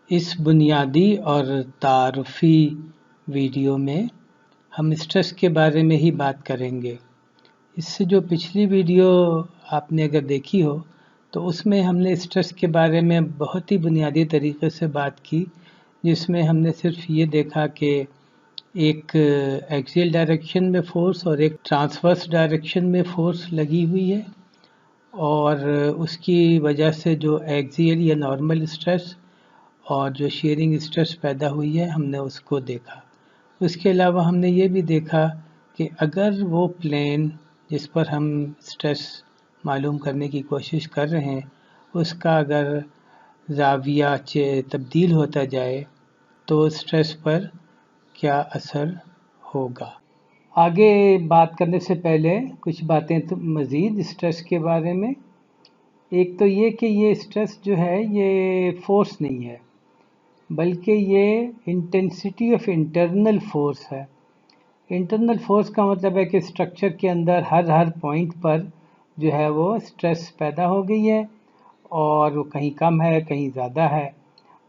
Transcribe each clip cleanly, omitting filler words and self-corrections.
इस बुनियादी और तारुफ़ी वीडियो में हम स्ट्रेस के बारे में ही बात करेंगे। इससे जो पिछली वीडियो आपने अगर देखी हो तो उसमें हमने स्ट्रेस के बारे में बहुत ही बुनियादी तरीके से बात की, जिसमें हमने सिर्फ ये देखा कि एक एक्सियल डायरेक्शन में फ़ोर्स और एक ट्रांसवर्स डायरेक्शन में फ़ोर्स लगी हुई है और उसकी वजह से जो एक्सियल या नॉर्मल स्ट्रेस और जो शीयरिंग स्ट्रेस पैदा हुई है हमने उसको देखा। उसके अलावा हमने ये भी देखा कि अगर वो प्लेन जिस पर हम स्ट्रेस मालूम करने की कोशिश कर रहे हैं उसका अगर ज़ाविया तब्दील होता जाए तो स्ट्रेस पर क्या असर होगा। आगे बात करने से पहले कुछ बातें तो मज़ीद स्ट्रेस के बारे में। एक तो ये कि ये स्ट्रेस जो है ये फोर्स नहीं है, बल्कि ये इंटेंसिटी ऑफ इंटरनल फोर्स है। इंटरनल फोर्स का मतलब है कि स्ट्रक्चर के अंदर हर पॉइंट पर जो है वो स्ट्रेस पैदा हो गई है और वो कहीं कम है कहीं ज़्यादा है,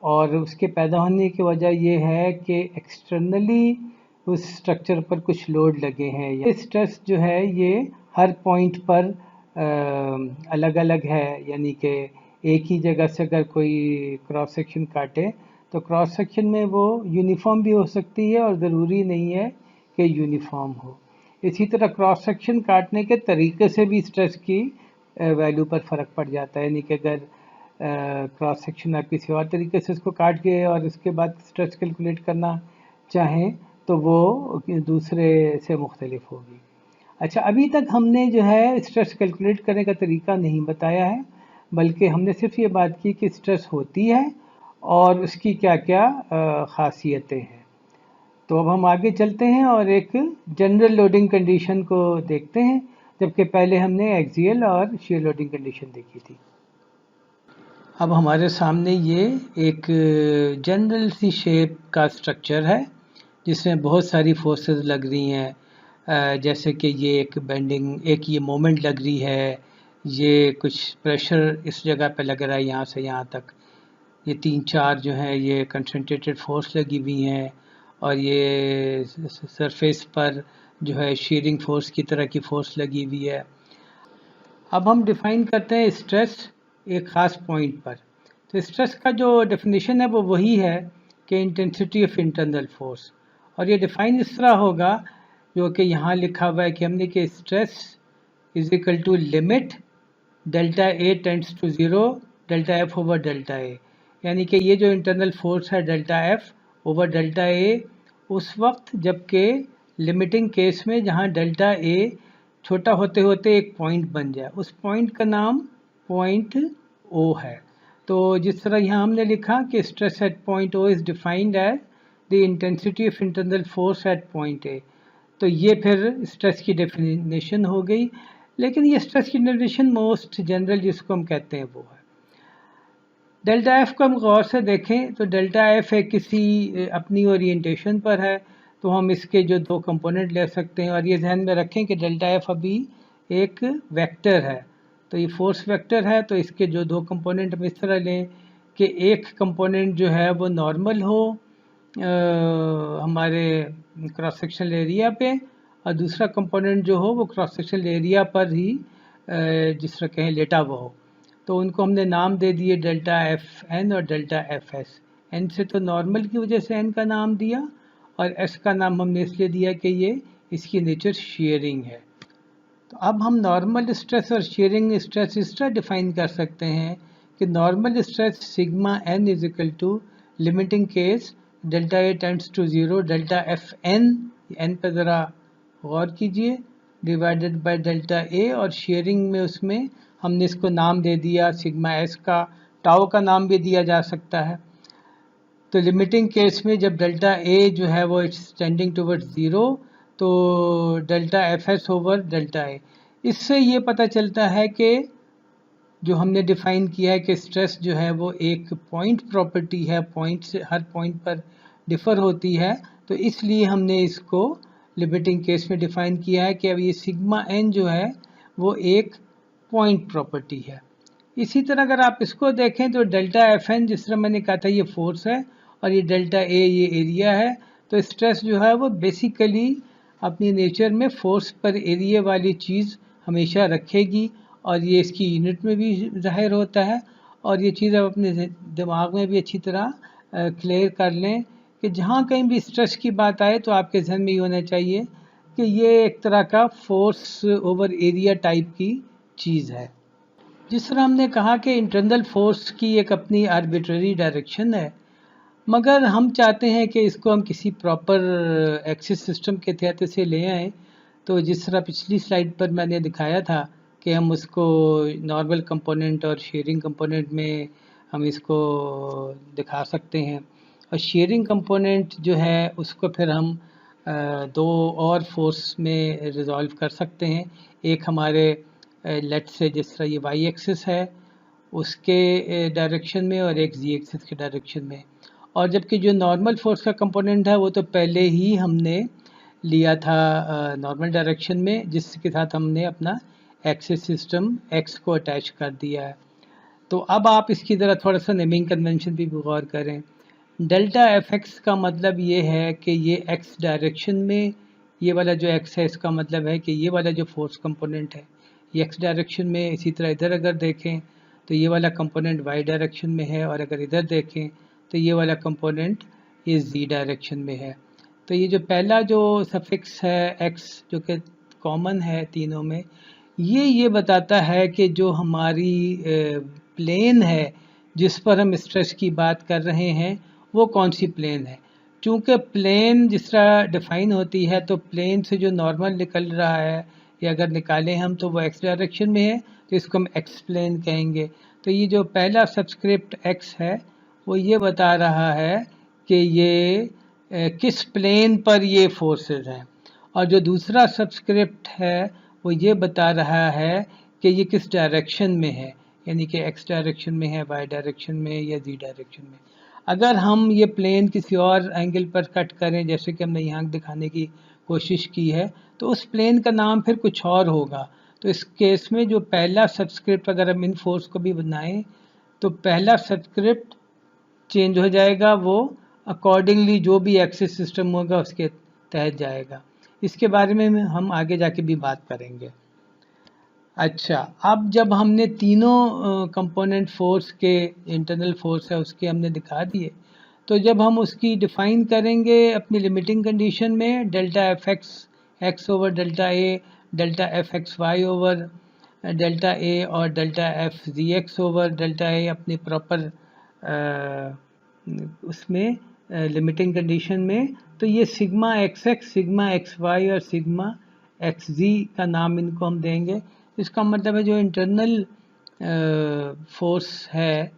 और उसके पैदा होने की वजह ये है कि एक्सटर्नली उस स्ट्रक्चर पर कुछ लोड लगे हैं। ये स्ट्रेस जो है ये हर पॉइंट पर अलग अलग है, यानी कि एक ही जगह से अगर कोई क्रॉस सेक्शन काटे तो क्रॉस सेक्शन में वो यूनिफॉर्म भी हो सकती है और ज़रूरी नहीं है कि यूनिफॉर्म हो। इसी तरह क्रॉस सेक्शन काटने के तरीके से भी स्ट्रेस की वैल्यू पर फ़र्क पड़ जाता है, यानी कि अगर क्रॉस सेक्शन आप किसी और तरीके से इसको काट के और उसके बाद स्ट्रेस कैलकुलेट करना चाहें तो वो दूसरे से मुख्तलिफ होगी। अच्छा, अभी तक हमने जो है स्ट्रेस कैलकुलेट करने का तरीका नहीं बताया है, बल्कि हमने सिर्फ ये बात की कि स्ट्रेस होती है और उसकी क्या क्या ख़ासियतें हैं। तो अब हम आगे चलते हैं और एक जनरल लोडिंग कंडीशन को देखते हैं, जबकि पहले हमने एक्सियल और शियर लोडिंग कंडीशन देखी थी। अब हमारे सामने ये एक जनरल सी शेप का स्ट्रक्चर है जिसमें बहुत सारी फोर्सेस लग रही हैं, जैसे कि ये एक बेंडिंग, एक ये मोमेंट लग रही है, ये कुछ प्रेशर इस जगह पे लग रहा है यहाँ से यहाँ तक, ये 3-4 जो हैं ये कंसंट्रेटेड फोर्स लगी हुई हैं और ये सरफेस पर जो है शीयरिंग फोर्स की तरह की फोर्स लगी हुई है। अब हम डिफ़ाइन करते हैं स्ट्रेस एक ख़ास पॉइंट पर। तो स्ट्रेस का जो डेफिनेशन है वो वही है कि इंटेंसिटी ऑफ इंटरनल फोर्स, और ये डिफ़ाइन इस तरह होगा जो कि यहाँ लिखा हुआ है कि हमने कि stress is equal to limit delta A tends to 0 delta F over delta A, यानी कि ये जो इंटरनल फोर्स है delta F over delta A उस वक्त जबकि लिमिटिंग केस में जहाँ डेल्टा ए छोटा होते होते एक पॉइंट बन जाए, उस पॉइंट का नाम पॉइंट ओ है। तो जिस तरह यहाँ हमने लिखा कि stress at point O is defined as the intensity of internal force at point A, तो ये फिर स्ट्रेस की डेफिनेशन हो गई। लेकिन ये स्ट्रेस की डेफिनेशन मोस्ट जनरल जिसको हम कहते हैं वो है। डेल्टा एफ को हम गौर से देखें तो डेल्टा एफ है किसी अपनी ओरिएंटेशन पर है, तो हम इसके जो दो कंपोनेंट ले सकते हैं, और ये ध्यान में रखें कि डेल्टा एफ अभी एक वेक्टर है, तो ये फोर्स वेक्टर है, तो इसके जो दो कंपोनेंट हम इस तरह लें कि एक कंपोनेंट जो है वो नॉर्मल हो हमारे क्रॉस सेक्शनल एरिया पे, और दूसरा कंपोनेंट जो हो वो क्रॉस सेक्शनल एरिया पर ही जिस तरह कहें लेटा हुआ हो। तो उनको हमने नाम दे दिए डेल्टा एफ एन और डेल्टा एफ एस। एन से तो नॉर्मल की वजह से एन का नाम दिया, और एस का नाम हमने इसलिए दिया कि ये इसकी नेचर शेयरिंग है। तो अब हम नॉर्मल स्ट्रेस और शेयरिंग स्ट्रेस इस तरह डिफाइन कर सकते हैं कि normal stress sigma N is equal to limiting case delta A tends to 0 delta F N, N पर ज़रा गौर कीजिए, डिवाइडेड बाय डेल्टा ए, और शेयरिंग में उसमें हमने इसको नाम दे दिया सिग्मा एस का, टाउ का नाम भी दिया जा सकता है। तो लिमिटिंग केस में जब डेल्टा ए जो है वो टेंडिंग टुवर्ड्स 0 तो delta F S over delta A. इससे ये पता चलता है कि जो हमने डिफ़ाइन किया है कि स्ट्रेस जो है वो एक पॉइंट प्रॉपर्टी है, पॉइंट से हर पॉइंट पर डिफ़र होती है, तो इसलिए हमने इसको लिमिटिंग केस में डिफ़ाइन किया है कि अब ये सिग्मा एन जो है वो एक पॉइंट प्रॉपर्टी है। इसी तरह अगर आप इसको देखें तो डेल्टा एफ एन, जिस तरह मैंने कहा था, ये फोर्स है और ये डेल्टा ए ये एरिया है। तो स्ट्रेस जो है वो बेसिकली अपनी नेचर में फोर्स पर एरिया वाली चीज़ हमेशा रखेगी और ये इसकी यूनिट में भी ज़ाहिर होता है। और ये चीज़ आप अपने दिमाग में भी अच्छी तरह क्लियर कर लें कि जहाँ कहीं भी स्ट्रेस की बात आए तो आपके जहन में ये होना चाहिए कि ये एक तरह का फोर्स ओवर एरिया टाइप की चीज़ है। जिस तरह हमने कहा कि इंटरनल फोर्स की एक अपनी आर्बिट्ररी डायरेक्शन है, मगर हम चाहते हैं कि इसको हम किसी प्रॉपर एक्सिस सिस्टम के तहत से ले आएँ। तो जिस तरह पिछली स्लाइड पर मैंने दिखाया था कि हम उसको नॉर्मल कंपोनेंट और शेयरिंग कंपोनेंट में हम इसको दिखा सकते हैं। और शेयरिंग कंपोनेंट जो है उसको फिर हम दो और फोर्स में रिजॉल्व कर सकते हैं। एक हमारे लेट से जिस तरह ये वाई एक्सिस है उसके डायरेक्शन में और एक जी एक्सिस के डायरेक्शन में। और जबकि जो नॉर्मल फोर्स का कंपोनेंट है वो तो पहले ही हमने लिया था नॉर्मल डायरेक्शन में, जिसके साथ हमने अपना एक्सिस सिस्टम एक्स को अटैच कर दिया है। तो अब आप इसकी ज़रा थोड़ा सा नेमिंग कन्वेंशन भी गौर करें। डेल्टा एफ एक्स का मतलब ये है कि ये एक्स डायरेक्शन में, ये वाला जो एक्स है इसका मतलब है कि ये वाला जो फोर्स कंपोनेंट है ये एक्स डायरेक्शन में। इसी तरह इधर अगर देखें तो ये वाला कंपोनेंट वाई डायरेक्शन में है, और अगर इधर देखें तो ये वाला कंपोनेंट ये जी डायरेक्शन में है। तो ये जो पहला जो सफिक्स है एक्स जो कि कॉमन है तीनों में, ये बताता है कि जो हमारी प्लेन है जिस पर हम स्ट्रेस की बात कर रहे हैं वो कौन सी प्लेन है। चूँकि प्लेन जिस तरह डिफाइन होती है तो प्लेन से जो नॉर्मल निकल रहा है या अगर निकालें हम तो वो एक्स डायरेक्शन में है, तो इसको हम एक्स प्लेन कहेंगे। तो ये जो पहला सबस्क्रिप्ट एक्स है वो ये बता रहा है कि ये किस प्लेन पर ये फोर्सेस हैं, और जो दूसरा सबस्क्रिप्ट है वो ये बता रहा है कि ये किस डायरेक्शन में है, यानी कि एक्स डायरेक्शन में है, वाई डायरेक्शन में या जी डायरेक्शन में। अगर हम ये प्लेन किसी और एंगल पर कट करें जैसे कि हमने यहाँ दिखाने की कोशिश की है तो उस प्लेन का नाम फिर कुछ और होगा। तो इस केस में जो पहला सबस्क्रिप्ट अगर हम इन फोर्स को भी बनाएं तो पहला सबस्क्रिप्ट चेंज हो जाएगा, वो अकॉर्डिंगली जो भी एक्सिस सिस्टम होगा उसके तहत जाएगा। इसके बारे में हम आगे जाके भी बात करेंगे। अच्छा, अब जब हमने तीनों कंपोनेंट फोर्स के इंटरनल फोर्स है उसके हमने दिखा दिए, तो जब हम उसकी डिफ़ाइन करेंगे अपनी लिमिटिंग कंडीशन में delta F X X over delta A, delta F X Y over delta A और delta F Z X over delta A अपनी प्रॉपर उसमें लिमिटिंग कंडीशन में, तो ये sigma X X, sigma X Y और sigma X Z का नाम इनको हम देंगे। इसका मतलब है जो इंटरनल फोर्स है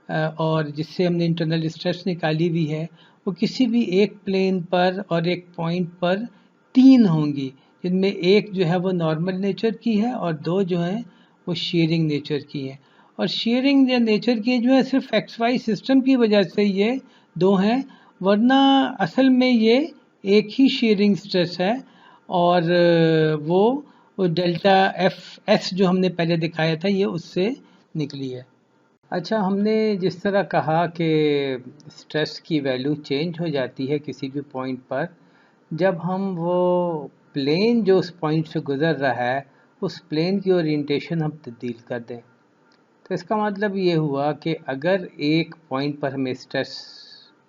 और जिससे हमने इंटरनल स्ट्रेस निकाली हुई है वो किसी भी एक प्लेन पर और एक पॉइंट पर तीन होंगी, जिनमें एक जो है वो नॉर्मल नेचर की है और दो जो हैं वो शेयरिंग नेचर की हैं। और शेयरिंग नेचर की जो है सिर्फ एक्स वाई सिस्टम की वजह से ये दो हैं, वरना असल में ये एक ही शेयरिंग स्ट्रेस है और वो डेल्टा एफ एस जो हमने पहले दिखाया था ये उससे निकली है। अच्छा, हमने जिस तरह कहा कि स्ट्रेस की वैल्यू चेंज हो जाती है किसी भी पॉइंट पर जब हम वो प्लेन जो उस पॉइंट से गुज़र रहा है उस प्लेन की ओरिएंटेशन हम तब्दील कर दें। तो इसका मतलब ये हुआ कि अगर एक पॉइंट पर हमें स्ट्रेस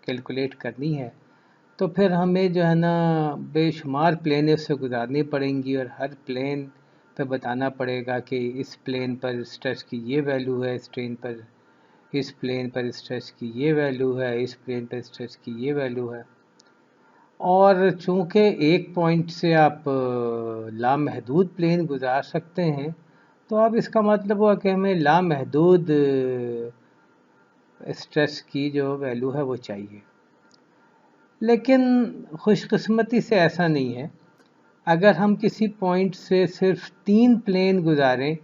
कैलकुलेट करनी है तो फिर हमें जो है ना बेशुमार प्लेन उससे गुजारनी पड़ेंगी और हर प्लेन पे बताना पड़ेगा कि इस प्लेन पर स्ट्रेस की ये वैल्यू है, इस प्लेन पर स्ट्रेस की ये वैल्यू है, इस प्लेन पर स्ट्रेस की ये वैल्यू है। और चूँकि एक पॉइंट से आप लामहदूद प्लेन गुजार सकते हैं तो अब इसका मतलब हुआ कि हमें लामहदूद स्ट्रेस की जो वैल्यू है वो चाहिए। लेकिन खुशकिस्मती से ऐसा नहीं है। अगर हम किसी पॉइंट से सिर्फ तीन प्लेन गुजारें,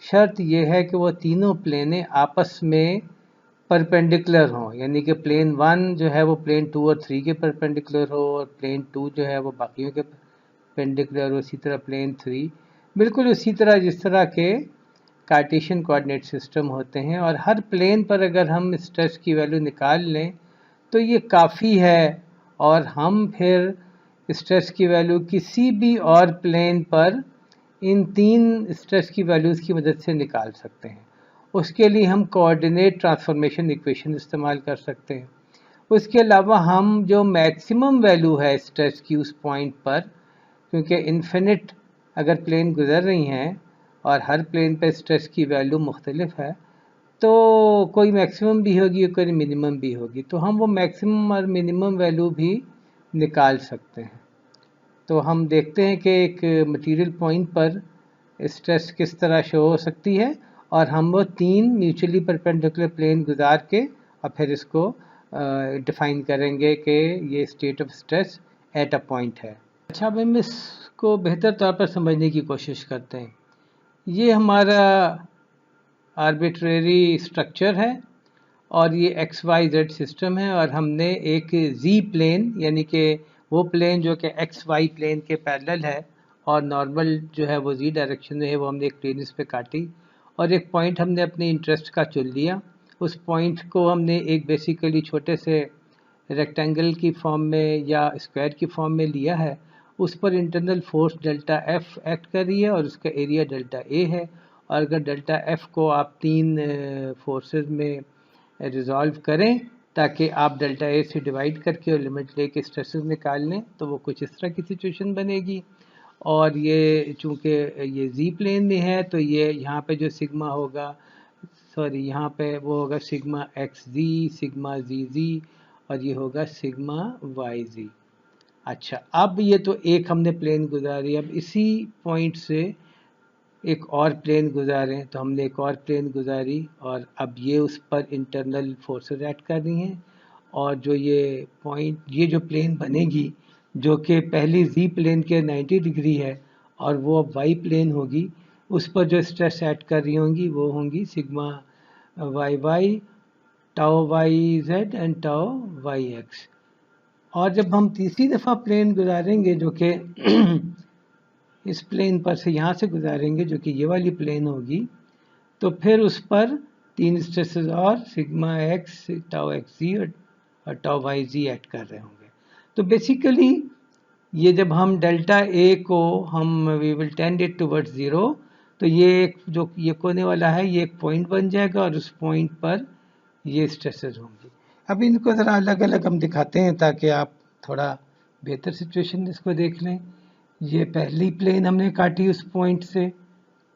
शर्त यह है कि वो तीनों प्लेनें आपस में परपेंडिकुलर हों, यानी कि प्लेन वन जो है वो प्लेन टू और थ्री के परपेंडिकुलर हो और प्लेन टू जो है वो बाकियों के परपेंडिकुलर हो, उसी तरह प्लेन थ्री बिल्कुल उसी तरह जिस तरह के कार्टेशियन कोऑर्डिनेट सिस्टम होते हैं, और हर प्लेन पर अगर हम स्ट्रेस की वैल्यू निकाल लें तो ये काफ़ी है, और हम फिर स्ट्रेस की वैल्यू किसी भी और प्लेन पर इन 3 स्ट्रेस की वैल्यूज़ की मदद से निकाल सकते हैं। उसके लिए हम कोऑर्डिनेट ट्रांसफॉर्मेशन इक्वेशन इस्तेमाल कर सकते हैं। उसके अलावा हम जो मैक्सिमम वैल्यू है स्ट्रेस की उस पॉइंट पर, क्योंकि इन्फिनिट अगर प्लेन गुजर रही हैं और हर प्लेन पर स्ट्रेस की वैल्यू मुख्तलिफ है, तो कोई मैक्सिमम भी होगी और कोई मिनिमम भी होगी, तो हम वो मैक्सिमम और मिनिमम वैल्यू भी निकाल सकते हैं। तो हम देखते हैं कि एक मटेरियल पॉइंट पर स्ट्रेस किस तरह शो हो सकती है, और हम वो 3 म्यूचुअली परपेंडिकुलर प्लेन गुजार के और फिर इसको डिफाइन करेंगे कि ये state of stress at a point है। अच्छा, अब हम इसको बेहतर तौर पर समझने की कोशिश करते हैं। ये हमारा आर्बिट्रेरी स्ट्रक्चर है और ये XYZ सिस्टम है, और हमने एक Z प्लेन यानी कि वो प्लेन जो कि XY प्लेन के पैरेलल है और नॉर्मल जो है वो Z डायरेक्शन में है, वो हमने एक प्लेन इस पे काटी, और एक पॉइंट हमने अपने इंटरेस्ट का चुन लिया। उस पॉइंट को हमने एक बेसिकली छोटे से रेक्टेंगल की फॉर्म में या स्क्वायर की फॉर्म में लिया है। उस पर internal force delta F act कर रही है और उसका एरिया डेल्टा A है, और अगर डेल्टा F को आप 3 फोर्सेस में रिजॉल्व करें ताकि आप डेल्टा A से डिवाइड करके और लिमिट लेके स्ट्रेसेस निकाल लें, तो वो कुछ इस तरह की सिचुएशन बनेगी। और ये चूँकि ये Z प्लेन में है, तो ये यहाँ पे जो सिग्मा होगा, सॉरी यहाँ पे वो होगा सिग्मा XZ, सिग्मा ZZ, और ये होगा सिग्मा YZ। अच्छा, अब ये तो एक हमने प्लेन गुजारी, अब इसी पॉइंट से एक और प्लेन गुजारें, तो हमने एक और प्लेन गुजारी, और अब ये उस पर इंटरनल फोर्सेस ऐड कर रही हैं, और जो ये पॉइंट, ये जो प्लेन बनेगी जो कि पहली Z प्लेन के 90 डिग्री है और वो अब Y प्लेन होगी, उस पर जो स्ट्रेस ऐड कर रही होंगी वो होंगी sigma YY, tau YZ and tau YX। और जब हम तीसरी दफ़ा प्लेन गुजारेंगे जो कि इस प्लेन पर से यहाँ से गुजारेंगे जो कि ये वाली प्लेन होगी, तो फिर उस पर 3 स्ट्रेसेस और सिग्मा X, टाउ XZ और टाउ YZ ऐड कर रहे होंगे। तो बेसिकली ये जब हम डेल्टा A को हम we will tend it towards 0, तो ये जो ये कोने वाला है ये एक पॉइंट बन जाएगा और उस पॉइंट पर ये स्ट्रेसेस होंगी। अब इनको ज़रा अलग अलग हम दिखाते हैं ताकि आप थोड़ा बेहतर सिचुएशन इसको देख लें। ये पहली प्लेन हमने काटी उस पॉइंट से,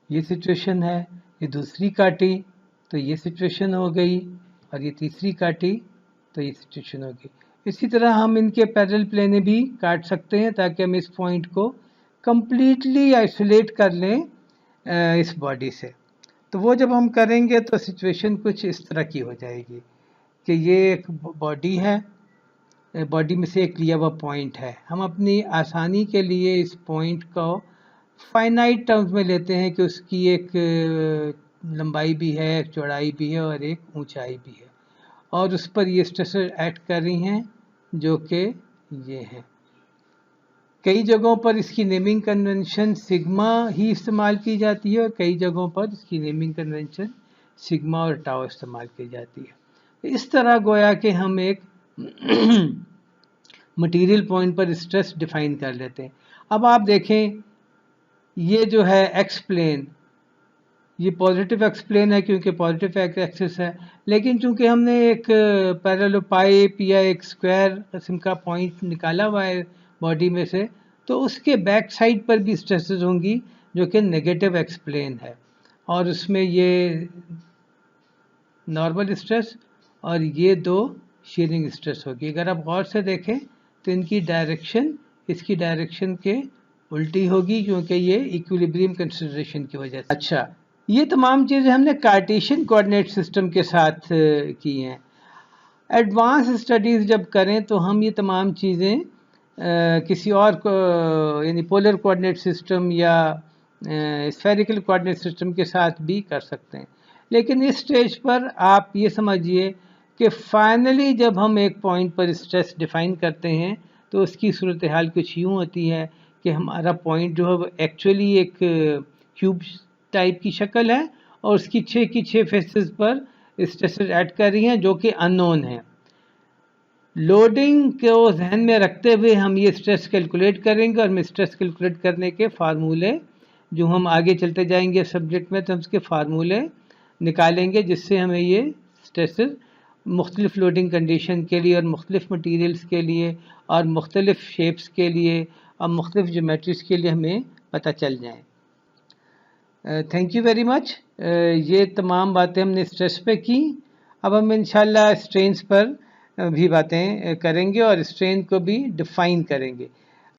ये सिचुएशन है। ये दूसरी काटी तो ये सिचुएशन हो गई, और ये तीसरी काटी तो ये सिचुएशन हो गई। इसी तरह हम इनके पैरेलल प्लेनें भी काट सकते हैं ताकि हम इस पॉइंट को कम्प्लीटली आइसोलेट कर लें इस बॉडी से। तो वो जब हम करेंगे तो सिचुएशन कुछ इस तरह की हो जाएगी कि ये एक बॉडी है, बॉडी में से एक लिया हुआ पॉइंट है। हम अपनी आसानी के लिए इस पॉइंट को फाइनाइट टर्म्स में लेते हैं कि उसकी एक लंबाई भी है, एक चौड़ाई भी है और एक ऊंचाई भी है, और उस पर ये स्ट्रेसेस ऐड कर रही हैं जो कि ये हैं। कई जगहों पर इसकी नेमिंग कन्वेंशन सिग्मा ही इस्तेमाल की जाती है और कई जगहों पर इसकी नेमिंग कन्वेंशन सिग्मा और टाउ इस्तेमाल की जाती है। इस तरह गोया कि हम एक मटेरियल पॉइंट पर स्ट्रेस डिफाइन कर लेते हैं। अब आप देखें ये जो है एक्स प्लेन, ये पॉजिटिव एक्स प्लेन है क्योंकि पॉजिटिव एक्सिस है, लेकिन चूंकि हमने एक पैरेलल पाइप या एक स्क्वायर किस्म का पॉइंट निकाला हुआ है बॉडी में से, तो उसके बैक साइड पर भी स्ट्रेसेस होंगी जो कि नेगेटिव एक्स प्लेन है, और उसमें ये नॉर्मल स्ट्रेस और ये 2 शीयरिंग स्ट्रेस होगी। अगर आप गौर से देखें तो इनकी डायरेक्शन इसकी डायरेक्शन के उल्टी होगी क्योंकि ये इक्विलिब्रियम कंसिडरेशन की वजह से। अच्छा, ये तमाम चीज़ें हमने कार्टेशियन कोऑर्डिनेट सिस्टम के साथ की हैं। एडवांस स्टडीज़ जब करें तो हम ये तमाम चीज़ें किसी और यानी पोलर कोऑर्डिनेट सिस्टम या स्फेरिकल कोऑर्डिनेट सिस्टम के साथ भी कर सकते हैं, लेकिन इस स्टेज पर आप ये समझिए कि फाइनली जब हम एक पॉइंट पर स्ट्रेस डिफाइन करते हैं तो उसकी सूरत हाल कुछ यूँ होती है कि हमारा पॉइंट जो है वो एक्चुअली एक क्यूब टाइप की शक्ल है और उसकी 6 की 6 फेसेस पर स्ट्रेसेस ऐड कर रही हैं जो कि अननोन है। लोडिंग को ध्यान में रखते हुए हम ये स्ट्रेस कैलकुलेट करेंगे और स्ट्रेस कैलकुलेट करने के फार्मूले जो हम आगे चलते जाएंगे सब्जेक्ट में तो हम उसके फार्मूले निकालेंगे जिससे हमें ये स्ट्रेसेस मुख्तलिफ लोडिंग कंडीशन के लिए और मुख्तलिफ मटीरियल्स के लिए और मुख्तलिफ शेप्स के लिए और मुख्तलिफ ज्योमेट्रीज के लिए हमें पता चल जाए। Thank you very much. ये तमाम बातें हमने स्ट्रेस पे की। अब हम इंशाल्लाह स्ट्रेन्स पर भी बातें करेंगे और स्ट्रेन को भी डिफाइन करेंगे।